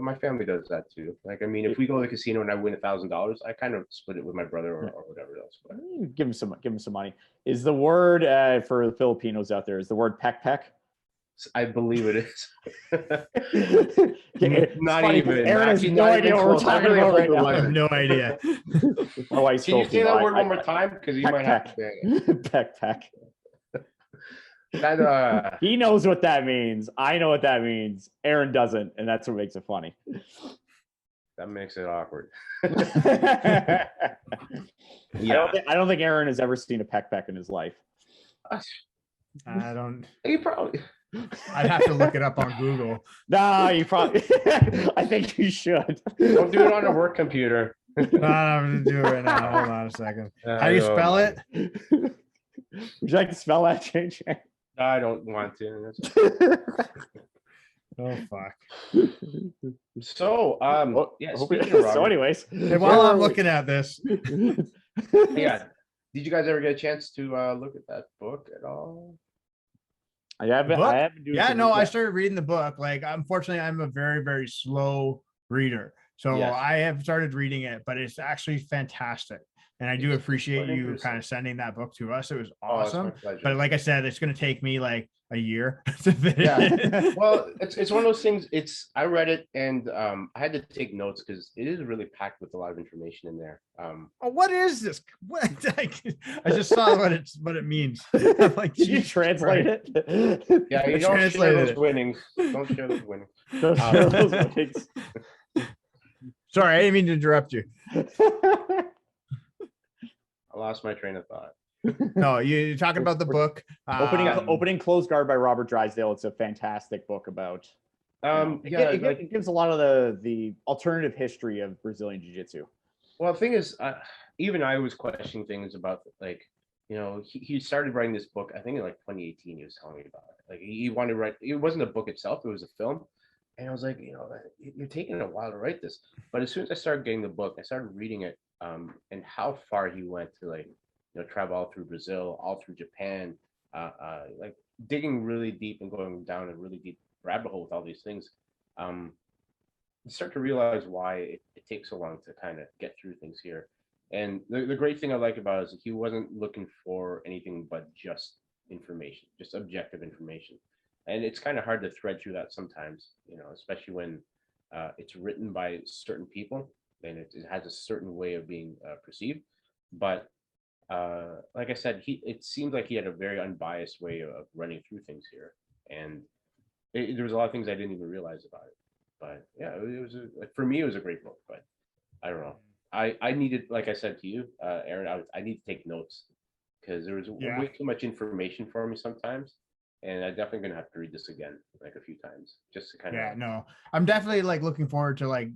my family does that too. Like, I mean, if we go to the casino and I win $1,000, I kind of split it with my brother or whatever else. But Give him some money. Is the word for the Filipinos out there? Is the word peck peck? I believe it is. Not even. Aaron has no idea what we're talking about right now. I have no idea. My wife's Can you say Filipino. that word one more time? Because you might have to. Peck peck. That, he knows what that means. I know what that means. Aaron doesn't, and that's what makes it funny. That makes it awkward. Yeah. I don't think Aaron has ever seen a peck peck in his life. I don't. You probably. I'd have to look it up on Google. No, you probably. I think you should. Don't do it on a work computer. No, I'm gonna do it right now. Hold on a second. How do you spell it? Would you like to spell that, JJ? I don't want to. Oh fuck. So, yeah. So, anyways, while I'm looking at this, yeah. Did you guys ever get a chance to look at that book at all? I haven't. I started reading the book. Like, unfortunately, I'm a very, very slow reader. So Yes. I have started reading it, but it's actually fantastic. And I do appreciate you kind of sending that book to us. It was awesome. But like I said, it's going to take me like a year to finish. Yeah. Well, it's one of those things. I read it and I had to take notes because it is really packed with a lot of information in there. Oh, what is this? What? I just saw what it means. I'm like, did you translate it? Yeah, you don't share those winnings. Don't share those winnings. Don't share those winnings. Sorry, I didn't mean to interrupt you. I lost my train of thought. No, you're talking about the book. Opening Closed Guard by Robert Drysdale. It's a fantastic book about. It gives a lot of the alternative history of Brazilian Jiu-Jitsu. Well, the thing is, even I was questioning things about he started writing this book. I think in like 2018, he was telling me about it. Like he wanted to write. It wasn't a book itself; it was a film. And I was like, you're taking a while to write this. But as soon as I started getting the book, I started reading it, and how far he went to travel all through Brazil, all through Japan, like digging really deep and going down a really deep rabbit hole with all these things. You start to realize why it takes so long to kind of get through things here. And the great thing I like about it is that he wasn't looking for anything but just information, just objective information. And it's kind of hard to thread through that sometimes, especially when it's written by certain people and it has a certain way of being perceived. But like I said, it seems like he had a very unbiased way of running through things here. And there was a lot of things I didn't even realize about it. But yeah, it was for me, it was a great book. But I don't know. I needed, like I said to you, Aaron, I need to take notes because there was way too much information for me sometimes. And I'm definitely gonna have to read this again like a few times just to kind of. Yeah, no, I'm definitely like looking forward to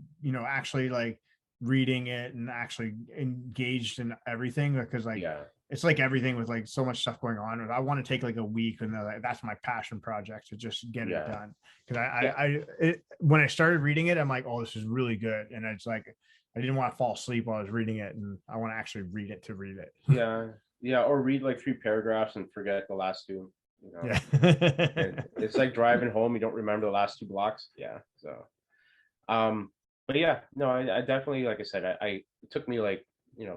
actually like reading it and actually engaged in everything because it's like everything with like so much stuff going on. I want to take like a week and that's my passion project to just get it done. Because when I started reading it, I'm like, oh, this is really good, and it's like I didn't want to fall asleep while I was reading it, and I want to actually read it to read it. Yeah, or read like 3 paragraphs and forget the last 2. Yeah. It's like driving home, you don't remember the last 2 blocks. Yeah. So but yeah, no, I definitely, like I said, it took me like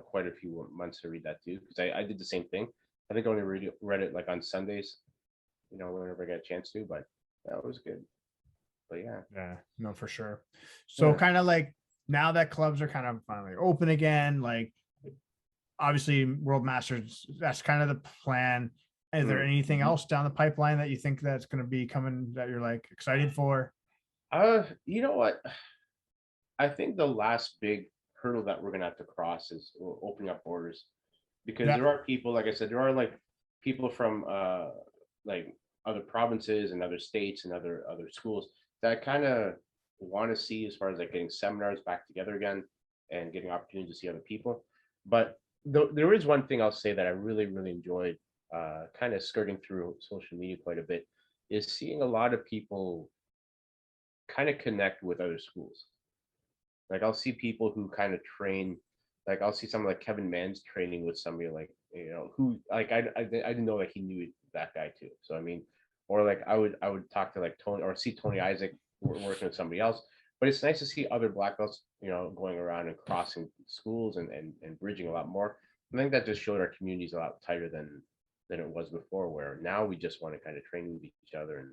quite a few months to read that too, because I did the same thing. I think I only read it like on Sundays, whenever I get a chance to, but that was good. But yeah, no, for sure. So kind of like now that clubs are kind of finally open again, like obviously World Masters, that's kind of the plan. Is there anything else down the pipeline that you think that's going to be coming that you're like excited for? You know what? I think the last big hurdle that we're going to have to cross is opening up borders, because there are people, like I said, there are like people from like other provinces and other states and other schools that kind of want to see, as far as like getting seminars back together again and getting opportunity to see other people. But there is one thing I'll say that I really, really enjoyed, kind of skirting through social media quite a bit, is seeing a lot of people kind of connect with other schools. Like I'll see people who kind of train, like I'll see someone like Kevin Mann's training with somebody like, who like I didn't know that he knew that guy too. So I mean, or like I would talk to like Tony or see Tony Isaac working with somebody else. But it's nice to see other black belts, going around and crossing schools and bridging a lot more. I think that just showed our communities a lot tighter than it was before, where now we just want to kind of train with each other and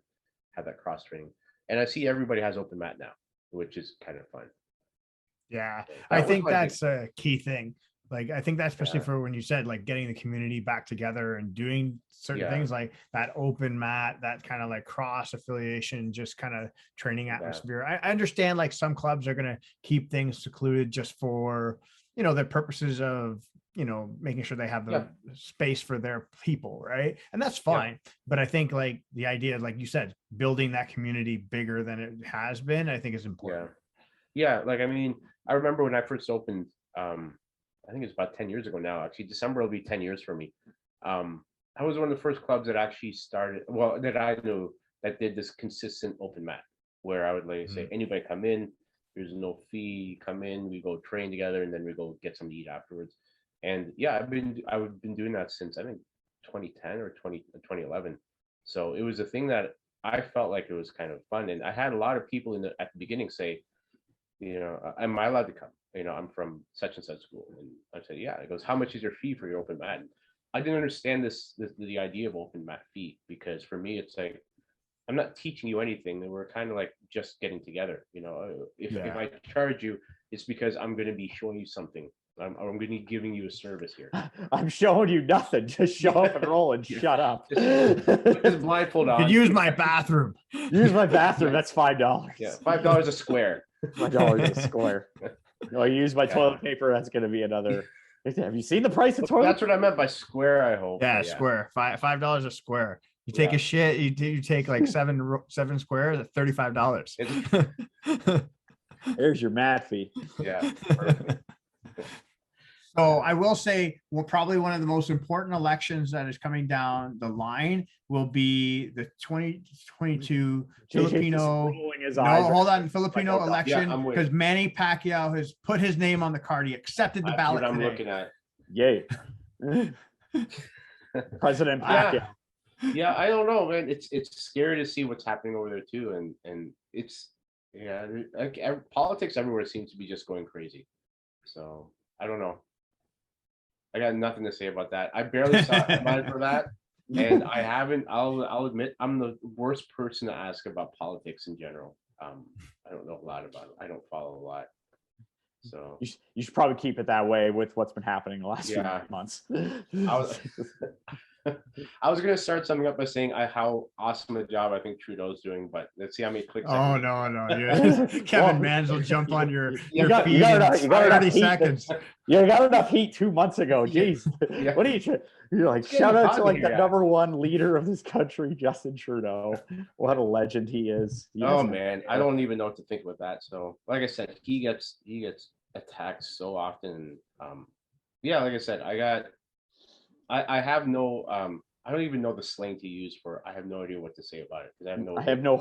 have that cross training. And I see everybody has open mat now, which is kind of fun. Yeah, So I think that's a key thing. Like, I think that's especially for when you said like getting the community back together and doing certain things like that open mat, that kind of like cross affiliation, just kind of training atmosphere. I understand like some clubs are going to keep things secluded just for, the purposes of, making sure they have the space for their people. Right. And that's fine. But I think like the idea, like you said, building that community bigger than it has been, I think is important. Yeah. Like, I mean, I remember when I first opened, I think it's about 10 years ago now. Actually, December will be 10 years for me. I was one of the first clubs that actually started, that I knew that did this consistent open mat, where I would like say, anybody come in, there's no fee, come in, we go train together, and then we go get something to eat afterwards. And yeah, I've been doing that since I think 2010 or 2011. So it was a thing that I felt like it was kind of fun. And I had a lot of people at the beginning say, am I allowed to come? I'm from such and such school. And I said, yeah. It goes, how much is your fee for your open mat? And I didn't understand the idea of open mat fee, because for me, it's like, I'm not teaching you anything. They were kind of like just getting together. If I charge you, it's because I'm going to be showing you something. I'm going to be giving you a service here. I'm showing you nothing. Just show up and roll and shut up. Just blindfold on. You could use my bathroom. Use my bathroom. That's $5. Yeah, $5 a square. $5 a square. No, you use my toilet paper. That's going to be another. Have you seen the price of toilet? That's what I meant by square. I hope. Yeah, square. $5 a square. You take a shit. You take like seven squares at $35. There's your mat fee. Yeah. Perfect. So I will say, probably one of the most important elections that is coming down the line will be the 2022 Filipino. Filipino election, because Manny Pacquiao has put his name on the card. He accepted the ballot. That's what I'm looking at. Yay. President Pacquiao. Yeah, I don't know, man. It's scary to see what's happening over there too, and it's like politics everywhere seems to be just going crazy. So I don't know. I got nothing to say about that. I barely saw headline for that, and I haven't. I'll admit I'm the worst person to ask about politics in general. I don't know a lot about it. I don't follow a lot. So you should probably keep it that way with what's been happening the last few months. I was gonna start something up by saying how awesome a job I think Trudeau's doing, but let's see how many clicks. Oh no! Kevin Mans will jump on your feed in 30 seconds. You got enough heat 2 months ago. Jeez, what are you? You're like, shout out to like the number one leader of this country, Justin Trudeau. What a legend he is. Man, I don't even know what to think about that. So, like I said, he gets attacked so often. Like I said, I have no I don't even know the slang to use for. I have no idea what to say about it, because I have no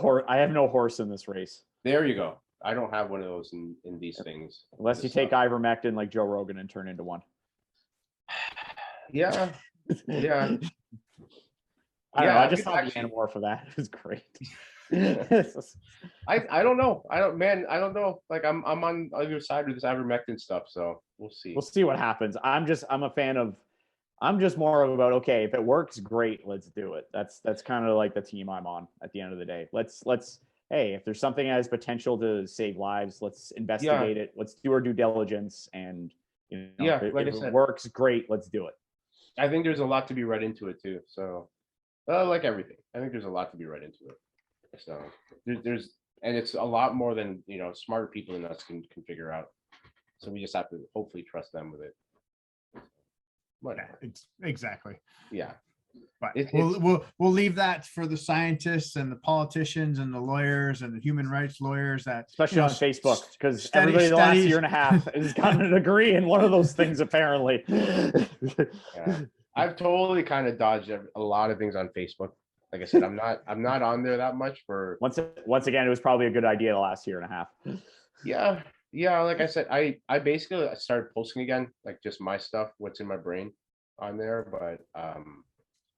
horse in this race. There you go. I don't have one of those in these things. Unless you take ivermectin like Joe Rogan and turn into one. Yeah. I don't know. I just saw the animal for that. It was great. I don't know. I don't know. Like I'm on either side of this ivermectin stuff, so we'll see. We'll see what happens. I'm a fan of. I'm just more about, okay, if it works, great, let's do it. That's kind of like the team I'm on at the end of the day. Let's hey, if there's something that has potential to save lives, let's investigate it. Let's do our due diligence, and if it works, great, let's do it. I think there's a lot to be read into it too. So, like everything, I think there's a lot to be read into it. So and it's a lot more than smarter people than us can figure out. So we just have to hopefully trust them with it. Exactly. Yeah. But we'll leave that for the scientists and the politicians and the lawyers and the human rights lawyers, that especially on Facebook, because everybody the last year and a half has gotten a degree in one of those things apparently. I've totally kind of dodged a lot of things on Facebook. Like I said, I'm not on there that much for. Once again, it was probably a good idea the last year and a half. Yeah, like I said, I basically started posting again, like just my stuff, what's in my brain on there. But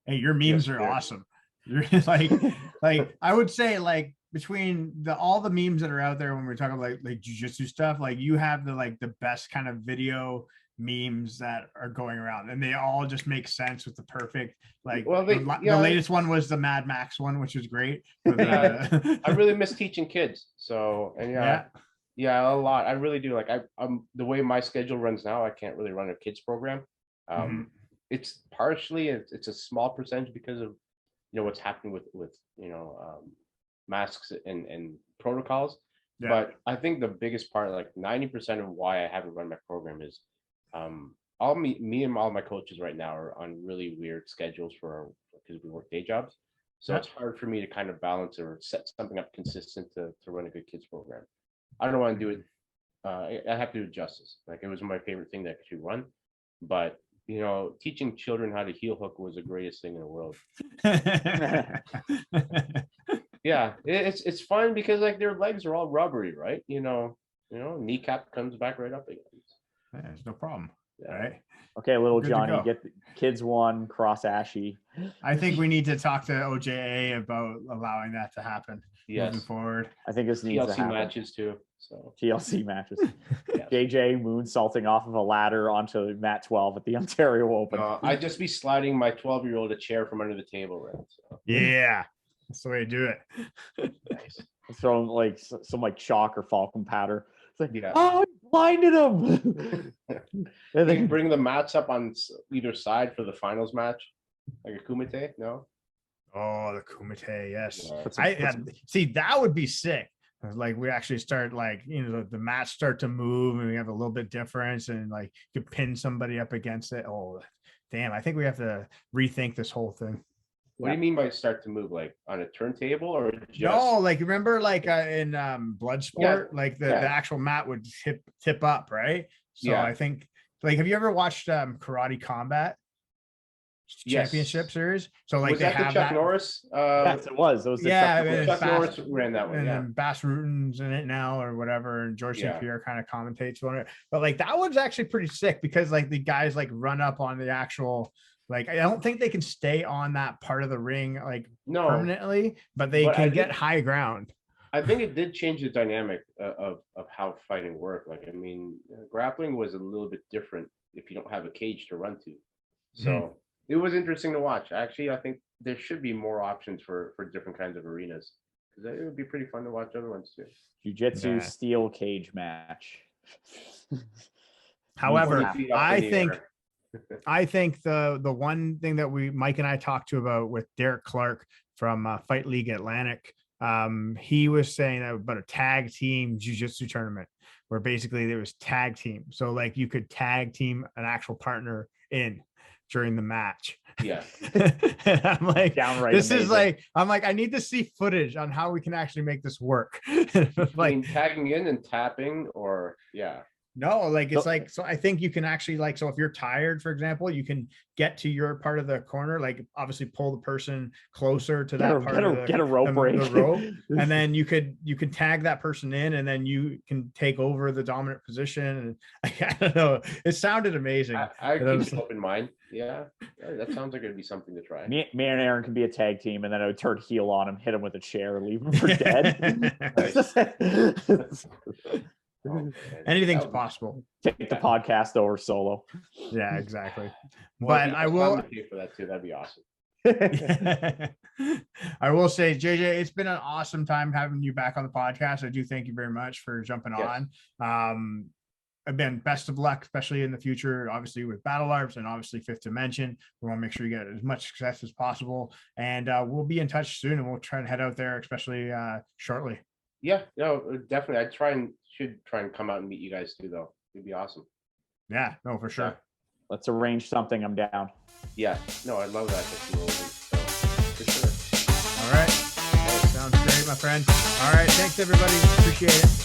hey, your memes are awesome. like I would say like between all the memes that are out there when we're talking like jiu-jitsu stuff, like you have the best kind of video memes that are going around, and they all just make sense with the perfect the latest one was the Mad Max one, which is great. I really miss teaching kids. So yeah, a lot. I really do. Like I'm the way my schedule runs now, I can't really run a kids program. It's partially it's a small percentage because of what's happening with masks and protocols. But I think the biggest part, like 90% of why I haven't run my program is all me and all my coaches right now are on really weird schedules because we work day jobs. So it's hard for me to kind of balance or set something up consistent to run a good kids program. I don't want to do it. I have to do it justice. Like it was my favorite thing that I could run, but teaching children how to heel hook was the greatest thing in the world. Yeah, it's fun because like their legs are all rubbery, right? Kneecap comes back right up again. There's no problem. All right. Okay, little Johnny, get the kids one, cross Ashy. I think we need to talk to OJA about allowing that to happen. Yes. Moving forward. I think this needs to happen. matches too. So TLC matches. Yes. JJ moonsaulting off of a ladder onto mat 12 at the Ontario Open. I'd just be sliding my 12-year-old a chair from under the table, right? So. Yeah, that's the way to do it. Nice. Throwing like some chalk or Falcon patter. It's like, I blinded him. And they bring the mats up on either side for the finals match, like a kumite. No. Oh, the kumite, yes. Yeah. See, that would be sick. Like we actually start the mats start to move and we have a little bit difference and like you could pin somebody up against it. Oh, damn! I think we have to rethink this whole thing. What do you mean by start to move? Like on a turntable or just? No, like remember in Bloodsport, the actual mat would tip up, right? So I think have you ever watched Karate Combat Championship Series? So was they that have the Chuck that. Norris? Yes, it was. It was the Chuck Norris ran that one. And Yeah. then Bass Rutan's in it now or whatever, and George St. Pierre kind of commentates on it. But that one's actually pretty sick because the guys run up on the actual. I don't think they can stay on that part of the ring permanently, but they can get high ground. I think it did change the dynamic of how fighting worked. Grappling was a little bit different if you don't have a cage to run to. So it was interesting to watch. Actually, I think there should be more options for different kinds of arenas because it would be pretty fun to watch other ones too. Jiu-jitsu steel cage match. However, I think the one thing that Mike and I talked to about with Derek Clark from Fight League Atlantic, he was saying about a tag team jiu-jitsu tournament where basically there was tag team. So you could tag team an actual partner in during the match. Yeah. I'm like, downright this amazing. is I'm like, I need to see footage on how we can actually make this work. Tagging in and tapping or No, so I think you can actually so if you're tired, for example, you can get to your part of the corner, obviously pull the person closer to that part get a rope break. The rope, and then you could tag that person in, and then you can take over the dominant position. And I don't know, it sounded amazing. I keep an open mind. Yeah, that sounds like it'd be something to try. Me and Aaron can be a tag team, and then I would turn heel on him, hit him with a chair, leave him for dead. Anything's possible. Take the podcast over solo. Yeah, exactly. Well, but I will pay for that too. That'd be awesome. I will say, JJ, it's been an awesome time having you back on the podcast. I do thank you very much for jumping on. Again, best of luck, especially in the future, obviously with Battle Arms and obviously Fifth Dimension. We want to make sure you get as much success as possible. And we'll be in touch soon, and we'll try and head out there, especially shortly. Yeah, no, definitely. Should try and come out and meet you guys too, though. It'd be awesome. Yeah, no, for sure. Yeah. Let's arrange something. I'm down. Yeah, no, I love that. So, for sure. All right. Sounds great, my friend. All right. Thanks, everybody. Appreciate it.